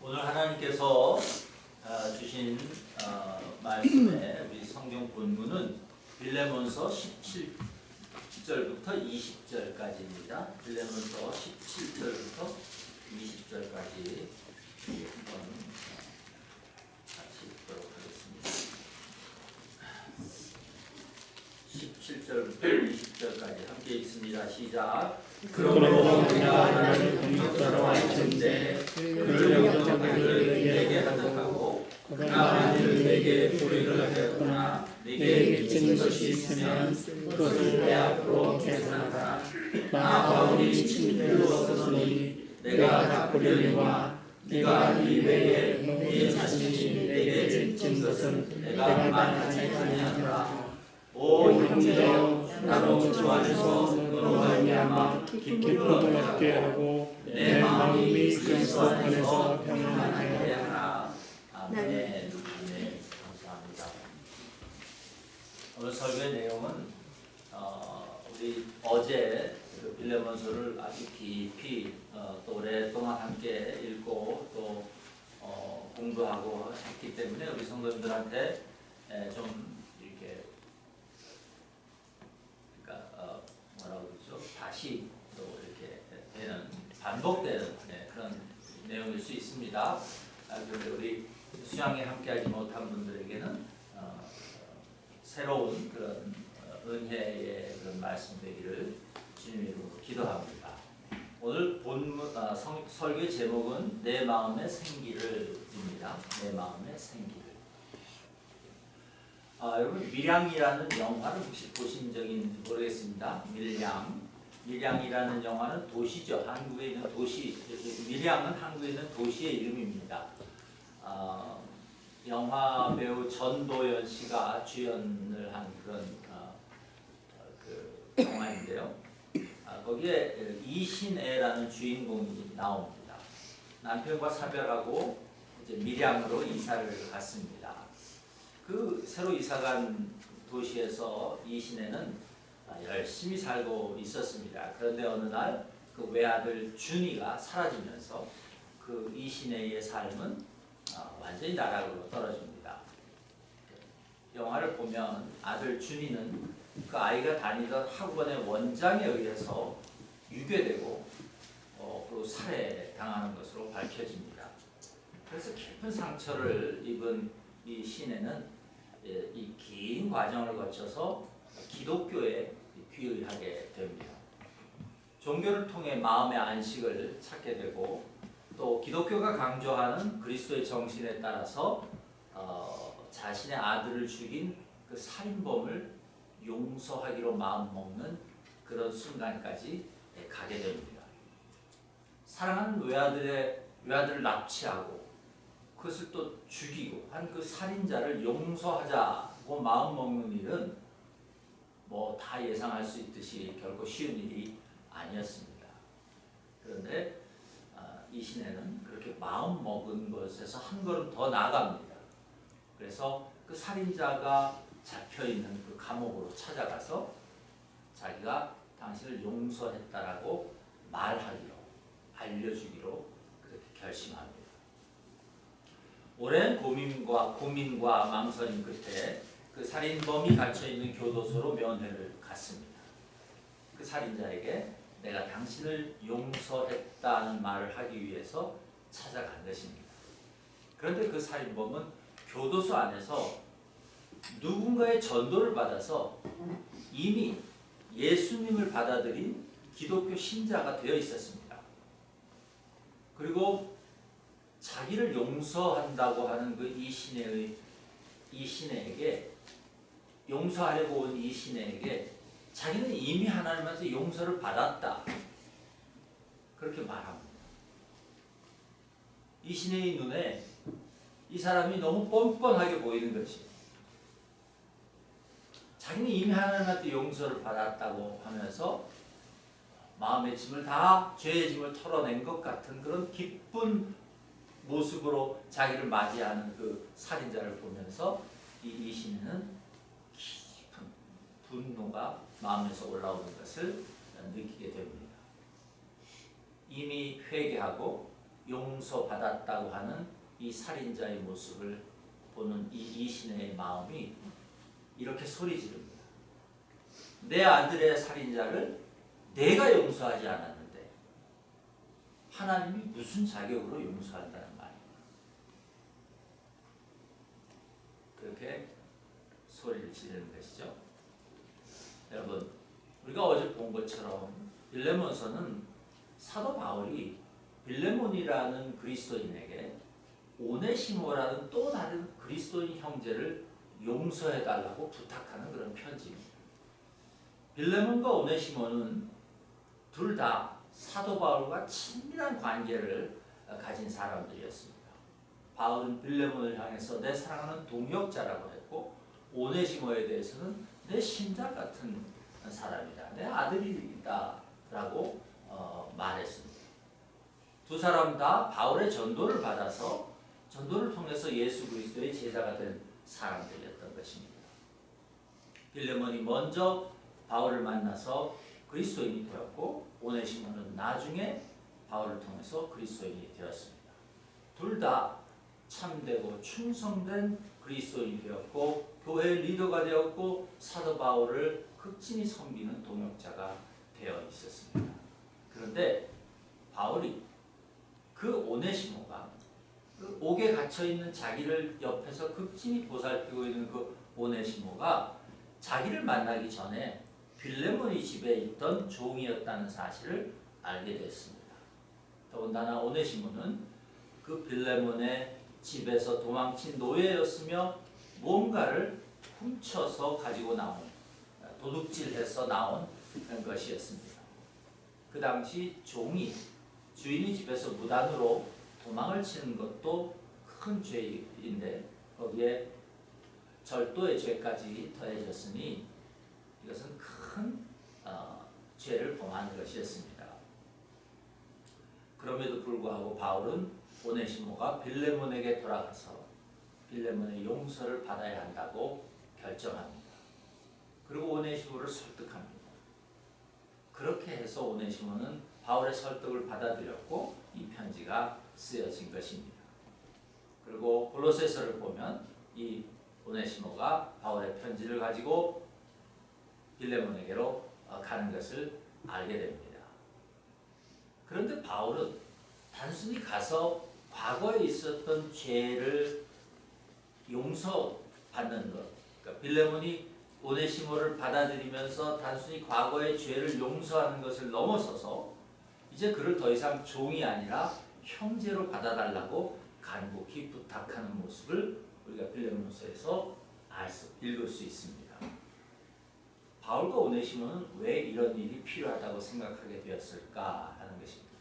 오늘 하나님께서 주신 말씀의 우리 성경 본문은 빌레몬서 17절부터 20절까지입니다. 빌레몬서 17절부터 20절까지 한번 같이 읽도록 하겠습니다. 17절부터 20절까지 함께 읽습니다. 시작. 그러므로 우리가 하나님 공격자로 하시는데 그를 영접하기를 내게 하도록 그가 만일 내게 불의를 하였거나 내게 미친 것이 있으면 그것을 내 앞으로 계산하라. 나 바울이 친필로 썼으니 내가 갚으려니와 네가 이외에 네 자신이 내게 미친 것은 내가 만하지 아니하노라. 오 형제여, 나로 주 안에서 너로 말미암아 기쁨을 얻게 하고 내 마음이 그리스도 안에서 평안하게 하라. 아멘. 네, 감사합니다. 오늘 설교의 내용은 우리 어제 그 빌레몬서를 아주 깊이 또 오랫동안 함께 읽고 또 공부하고 했기 때문에 우리 성도님들한테 좀 이렇게 뭐라고 그러죠? 다시 또 이렇게 되는 반복되는 그런 내용일 수 있습니다. 그런데 우리 수양에 함께하지 못한 분들에게는 새로운 그런 은혜의 그런 말씀 되기를 주님으로 기도합니다. 오늘 본문 설교의 제목은 내 마음의 생기를입니다. 내 마음의 생기를. 여러분 밀양이라는 영화를 혹시 보신 적이 있는지 모르겠습니다. 밀양이라는 영화는 도시죠. 한국에 있는 도시. 밀양은 한국에 있는 도시의 이름입니다. 영화 배우 전도연 씨가 주연을 한 그런 그 영화인데요. 거기에 이신애라는 주인공이 나옵니다. 남편과 사별하고 이제 밀양으로 이사를 갔습니다. 그 새로 이사간 도시에서 이신애는 열심히 살고 있었습니다. 그런데 어느 날 그 외아들 준이가 사라지면서 그 이신애의 삶은 완전히 나락으로 떨어집니다. 영화를 보면 아들 준이는 그 아이가 다니던 학원의 원장에 의해서 유괴되고 그리고 살해당하는 것으로 밝혀집니다. 그래서 깊은 상처를 입은 이 신애는 이 긴 과정을 거쳐서 기독교에 귀의하게 됩니다. 종교를 통해 마음의 안식을 찾게 되고 또 기독교가 강조하는 그리스도의 정신에 따라서 자신의 아들을 죽인 그 살인범을 용서하기로 마음먹는 그런 순간까지 가게 됩니다. 사랑하는 외아들을 납치하고 그것을 또 죽이고 한 그 살인자를 용서하자고 마음먹는 일은 뭐 다 예상할 수 있듯이 결코 쉬운 일이 아니었습니다. 그런데 이 신애는 그렇게 마음먹은 것에서 한 걸음 더 나아갑니다. 그래서 그 살인자가 잡혀있는 그 감옥으로 찾아가서 자기가 당신을 용서했다라고 말하기로 알려주기로 그렇게 결심합니다. 오랜 고민과 망설임 끝에 그 살인범이 갇혀있는 교도소로 면회를 갔습니다. 그 살인자에게 내가 당신을 용서했다는 말을 하기 위해서 찾아간 것입니다. 그런데 그 살인범은 교도소 안에서 누군가의 전도를 받아서 이미 예수님을 받아들인 기독교 신자가 되어 있었습니다. 그리고 자기를 용서한다고 하는 그 이신애에게 용서하려고 온 이신애에게 자기는 이미 하나님한테 용서를 받았다. 그렇게 말합니다. 이신애의 눈에 이 사람이 너무 뻔뻔하게 보이는 것이 자기는 이미 하나님한테 용서를 받았다고 하면서 마음의 짐을 다 죄의 짐을 털어낸 것 같은 그런 기쁜 모습으로 자기를 맞이하는 그 살인자를 보면서 이 이신애는 깊은 분노가 마음에서 올라오는 것을 느끼게 됩니다. 이미 회개하고 용서받았다고 하는 이 살인자의 모습을 보는 이 이신의 마음이 이렇게 소리 지릅니다. 내 아들의 살인자를 내가 용서하지 않았는데 하나님이 무슨 자격으로 용서한다는 말입니다. 그렇게 소리를 지르는 것이죠. 여러분, 우리가 어제 본 것처럼 빌레몬서는 사도 바울이 빌레몬이라는 그리스도인에게 오네시모라는 또 다른 그리스도인 형제를 용서해달라고 부탁하는 그런 편지입니다. 빌레몬과 오네시모는 둘 다 사도 바울과 친밀한 관계를 가진 사람들이었습니다. 바울은 빌레몬을 향해서 내 사랑하는 동역자라고 했고, 오네시모에 대해서는 내 심장 같은 사람이다, 내 아들이다 라고 말했습니다. 두 사람 다 바울의 전도를 받아서 전도를 통해서 예수 그리스도의 제자가 된 사람들이었던 것입니다. 빌레몬이 먼저 바울을 만나서 그리스도인이 되었고, 오네시모는 나중에 바울을 통해서 그리스도인이 되었습니다. 둘 다 참되고 충성된 그리스도인이 되었고, 교회 리더가 되었고, 사도 바울을 극진히 섬기는 동역자가 되어 있었습니다. 그런데 바울이 그 오네시모가 그 옥에 갇혀 있는 자기를 옆에서 극진히 보살피고 있는 그 오네시모가 자기를 만나기 전에 빌레몬이 집에 있던 종이었다는 사실을 알게 됐습니다. 더군다나 오네시모는 그 빌레몬의 집에서 도망친 노예였으며 뭔가를 훔쳐서 가지고 나온, 도둑질해서 나온 그런 것이었습니다. 그 당시 종이 주인의 집에서 무단으로 도망을 치는 것도 큰 죄인데 거기에 절도의 죄까지 더해졌으니 이것은 큰 죄를 범하는 것이었습니다. 그럼에도 불구하고 바울은 오네시모가 빌레몬에게 돌아가서 빌레몬의 용서를 받아야 한다고 결정합니다. 그리고 오네시모를 설득합니다. 그렇게 해서 오네시모는 바울의 설득을 받아들였고 이 편지가 쓰여진 것입니다. 그리고 골로새서를 보면 이 오네시모가 바울의 편지를 가지고 빌레몬에게로 가는 것을 알게 됩니다. 그런데 바울은 단순히 가서 과거에 있었던 죄를 용서받는 것, 그러니까 빌레몬이 오네시모를 받아들이면서 단순히 과거의 죄를 용서하는 것을 넘어서서 이제 그를 더 이상 종이 아니라 형제로 받아달라고 간곡히 부탁하는 모습을 우리가 빌레몬서에서 읽을 수 있습니다. 바울과 오네시모는 왜 이런 일이 필요하다고 생각하게 되었을까 하는 것입니다.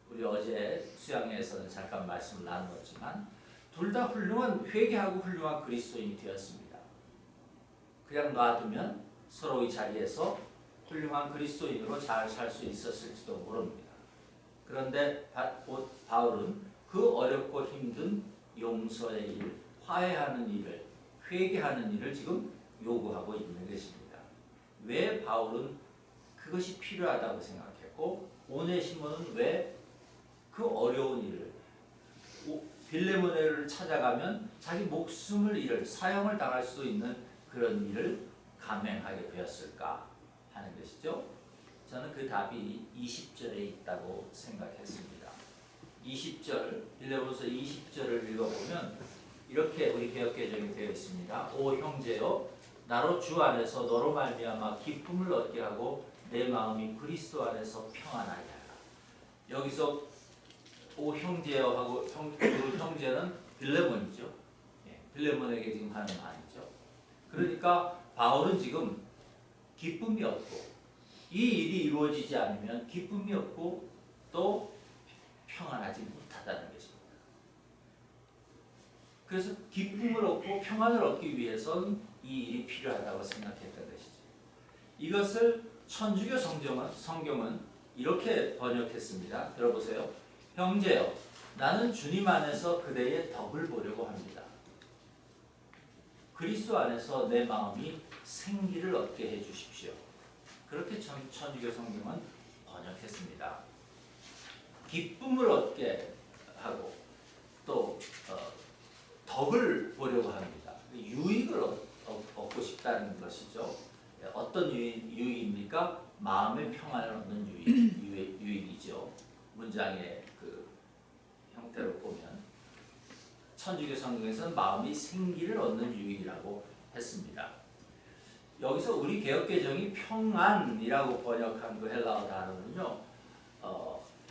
우리 어제 수양회에서는 잠깐 말씀을 나누었지만 둘 다 훌륭한, 회개하고 훌륭한 그리스도인이 되었습니다. 그냥 놔두면 서로의 자리에서 훌륭한 그리스도인으로 잘 살 수 있었을지도 모릅니다. 그런데 바울은 그 어렵고 힘든 용서의 일, 화해하는 일을, 회개하는 일을 지금 요구하고 있는 것입니다. 왜 바울은 그것이 필요하다고 생각했고 오네시모는 왜 그 어려운 일을, 빌레몬을 찾아가면 자기 목숨을 잃을, 사형을 당할 수도 있는 그런 일을 감행하게 되었을까 하는 것이죠. 저는 그 답이 20절에 있다고 생각했습니다. 20절, 빌레몬서 20절을 읽어보면 이렇게 우리 개역개정이 되어 있습니다. 오 형제여, 나로 주 안에서 너로 말미암아 기쁨을 얻게 하고 내 마음이 그리스도 안에서 평안하게 하라. 여기서 오 형제여 하고 그 형제는 빌레몬이죠. 빌레몬에게 지금 하는 말이죠. 그러니까 바울은 지금 기쁨이 없고 이 일이 이루어지지 않으면 기쁨이 없고 또 평안하지 못하다는 것입니다. 그래서 기쁨을 얻고 평안을 얻기 위해서는 이 일이 필요하다고 생각했던 것이죠. 이것을 천주교 성경은 이렇게 번역했습니다. 들어보세요. 형제여, 나는 주님 안에서 그대의 덕을 보려고 합니다. 그리스도 안에서 내 마음이 생기를 얻게 해주십시오. 그렇게 천주교 성경은 번역했습니다. 기쁨을 얻게 하고 또 덕을 보려고 합니다. 유익을 얻고 싶다는 것이죠. 어떤 유익입니까? 마음의 평안을 얻는 유익이죠. 문장의 그 형태로 보면 천주교 성경에서는 마음이 생기를 얻는 유익이라고 했습니다. 여기서 우리 개역개정이 평안이라고 번역한 그 헬라어 단어는요,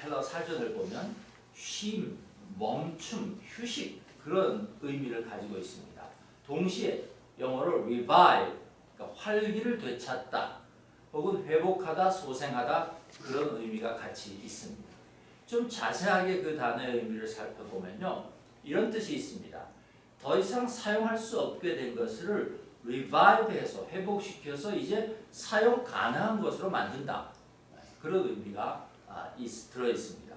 헬라어 사전을 보면 쉼, 멈춤, 휴식 그런 의미를 가지고 있습니다. 동시에 영어로 revive, 그러니까 활기를 되찾다, 혹은 회복하다, 소생하다 그런 의미가 같이 있습니다. 좀 자세하게 그 단어의 의미를 살펴보면요, 이런 뜻이 있습니다. 더 이상 사용할 수 없게 된 것을 revive해서 회복시켜서 이제 사용 가능한 것으로 만든다. 그런 의미가 들어 있습니다.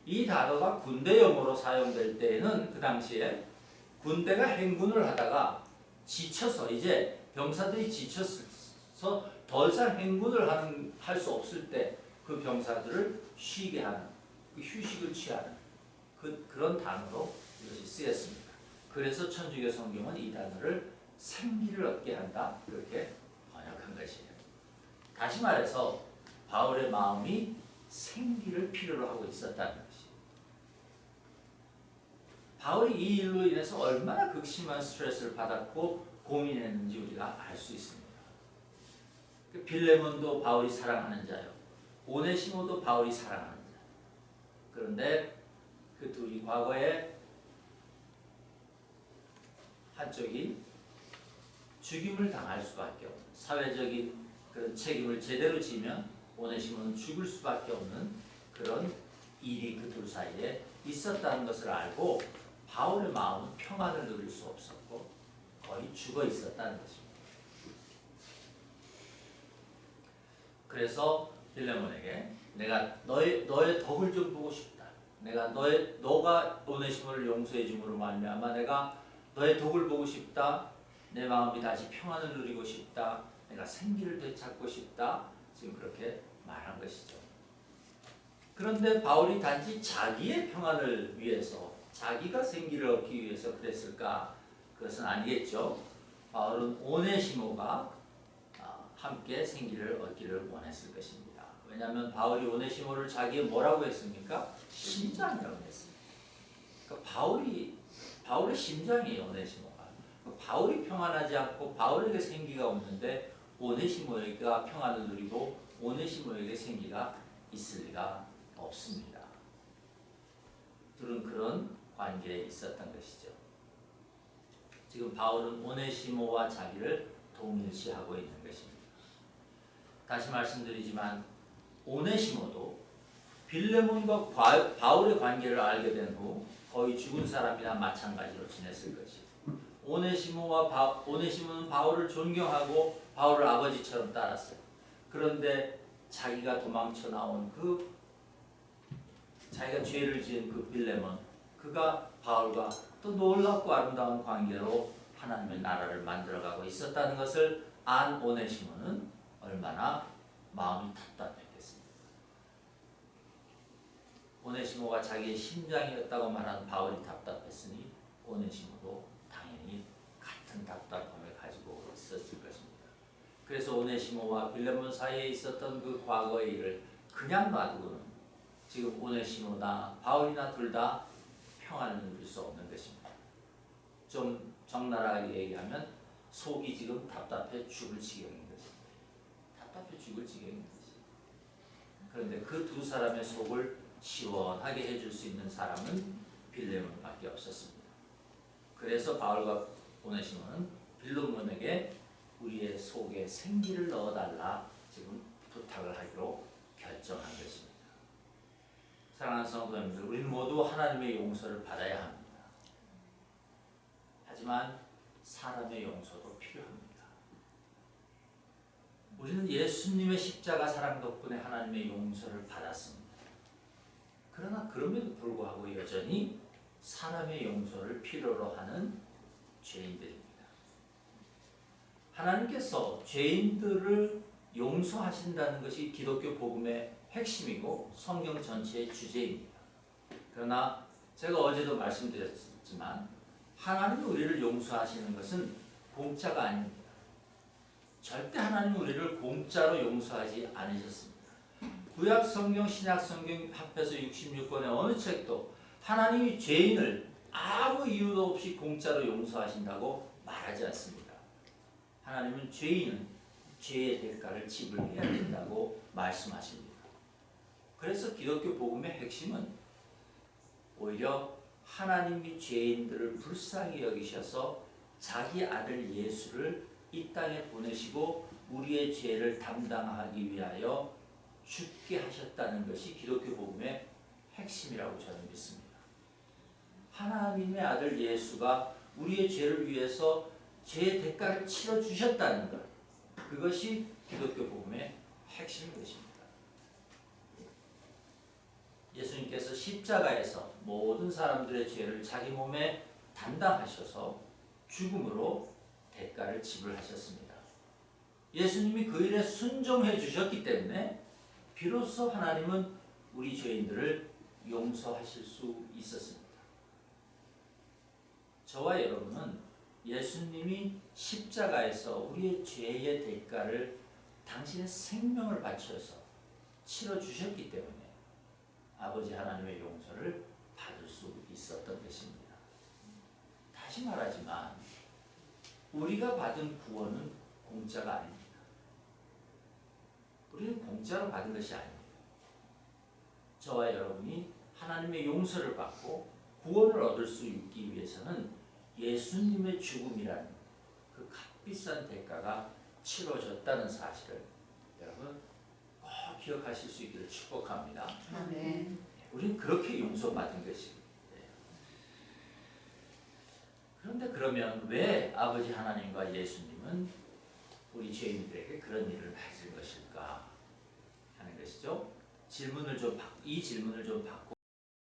이 단어가 군대 용어로 사용될 때에는 그 당시에 군대가 행군을 하다가 지쳐서 이제 병사들이 지쳐서 더 이상 행군을 할 수 없을 때 그 병사들을 쉬게 하는, 그 휴식을 취하는 그런 단어로 이것이 쓰였습니다. 그래서 천주교 성경은 이 단어를 생기를 얻게 한다 그렇게 번역한 것이에요. 다시 말해서 바울의 마음이 생기를 필요로 하고 있었다는 것이에요. 바울이 이 일로 인해서 얼마나 극심한 스트레스를 받았고 고민했는지 우리가 알 수 있습니다. 빌레몬도 바울이 사랑하는 자요, 오네시모도 바울이 사랑하는 자. 그런데 그 둘이 과거에 한쪽이 죽임을 당할 수밖에 없는, 사회적인 그런 책임을 제대로 지면 오네시모는 죽을 수밖에 없는 그런 일이 그 둘 사이에 있었다는 것을 알고 바울의 마음은 평안을 누릴 수 없었고 거의 죽어 있었다는 것입니다. 그래서 빌레몬에게 내가 너의 덕을 좀 보고 싶다. 너가 오네시모를 용서해 줌으로 말미암아 내가 너의 덕을 보고 싶다. 내 마음이 다시 평안을 누리고 싶다. 내가 생기를 되찾고 싶다. 지금 그렇게 말한 것이죠. 그런데 바울이 단지 자기의 평안을 위해서, 자기가 생기를 얻기 위해서 그랬을까? 그것은 아니겠죠. 바울은 오네시모가 함께 생기를 얻기를 원했을 것입니다. 왜냐하면 바울이 오네시모를 자기의 뭐라고 했습니까? 심장이라고 했습니다. 그러니까 바울의 심장이에요, 오네시모가. 바울이 평안하지 않고 바울에게 생기가 없는데 오네시모에게가 평안을 누리고 오네시모에게 생기가 있을 리가 없습니다. 둘은 그런 관계에 있었던 것이죠. 지금 바울은 오네시모와 자기를 동일시하고 있는 것입니다. 다시 말씀드리지만 오네시모도 빌레몬과 바울의 관계를 알게 된 후 거의 죽은 사람이나 마찬가지로 지냈을 것이고, 오네시모는 바울을 존경하고 바울을 아버지처럼 따랐어요. 그런데 자기가 도망쳐 나온 자기가 죄를 지은 그 빌레몬, 그가 바울과 또 놀랍고 아름다운 관계로 하나님의 나라를 만들어가고 있었다는 것을 안 오네시모는 얼마나 마음이 답답했겠습니까? 오네시모가 자기의 심장이었다고 말한 바울이 답답했으니 오네시모도 당연히 같은 답답함을 가지고 있었을 것입니다. 그래서 오네시모와 빌레몬 사이에 있었던 그 과거의 일을 그냥 놔두고는 지금 오네시모나 바울이나 둘 다 평안을 누릴 수 없는 것입니다. 좀 적나라하게 얘기하면 속이 지금 답답해 죽을 지경인 것입니다. 답답해 죽을 지경인 것입니다. 그런데 그 두 사람의 속을 시원하게 해줄 수 있는 사람은 빌레몬밖에 없었습니다. 그래서 바울과 오네시모는 빌레몬에게 우리의 속에 생기를 넣어달라 지금 부탁을 하기로 결정한 것입니다. 사랑하는 성도 여러분들, 우리는 모두 하나님의 용서를 받아야 합니다. 하지만 사람의 용서도 필요합니다. 우리는 예수님의 십자가 사랑 덕분에 하나님의 용서를 받았습니다. 그러나 그럼에도 불구하고 여전히 사람의 용서를 필요로 하는 죄인들입니다. 하나님께서 죄인들을 용서하신다는 것이 기독교 복음의 핵심이고 성경 전체의 주제입니다. 그러나 제가 어제도 말씀드렸지만 하나님이 우리를 용서하시는 것은 공짜가 아닙니다. 절대 하나님은 우리를 공짜로 용서하지 않으셨습니다. 구약 성경, 신약 성경 합해서 66권의 어느 책도 하나님이 죄인을 아무 이유도 없이 공짜로 용서하신다고 말하지 않습니다. 하나님은 죄인은 죄의 대가를 지불해야 된다고 말씀하십니다. 그래서 기독교 복음의 핵심은 오히려 하나님이 죄인들을 불쌍히 여기셔서 자기 아들 예수를 이 땅에 보내시고 우리의 죄를 담당하기 위하여 죽게 하셨다는 것이 기독교 복음의 핵심이라고 저는 믿습니다. 하나님의 아들 예수가 우리의 죄를 위해서 죄의 대가를 치러 주셨다는 것, 그것이 기독교 복음의 핵심인 것입니다. 예수님께서 십자가에서 모든 사람들의 죄를 자기 몸에 담당하셔서 죽음으로 대가를 지불하셨습니다. 예수님이 그 일에 순종해 주셨기 때문에 비로소 하나님은 우리 죄인들을 용서하실 수 있었습니다. 저와 여러분은 예수님이 십자가에서 우리의 죄의 대가를 당신의 생명을 바쳐서 치러 주셨기 때문에 아버지 하나님의 용서를 받을 수 있었던 것입니다. 다시 말하지만 우리가 받은 구원은 공짜가 아닙니다. 우리는 공짜로 받은 것이 아닙니다. 저와 여러분이 하나님의 용서를 받고 구원을 얻을 수 있기 위해서는 예수님의 죽음이라는 그 값비싼 대가가 치러졌다는 사실을 여러분 꼭 기억하실 수 있기를 축복합니다. 아멘. 우리는 그렇게 용서받은 것입니다. 그런데 그러면 왜 아버지 하나님과 예수님은 우리 죄인들에게 그런 일을 하실 것일까 하는 것이죠. 이 질문을 좀 받고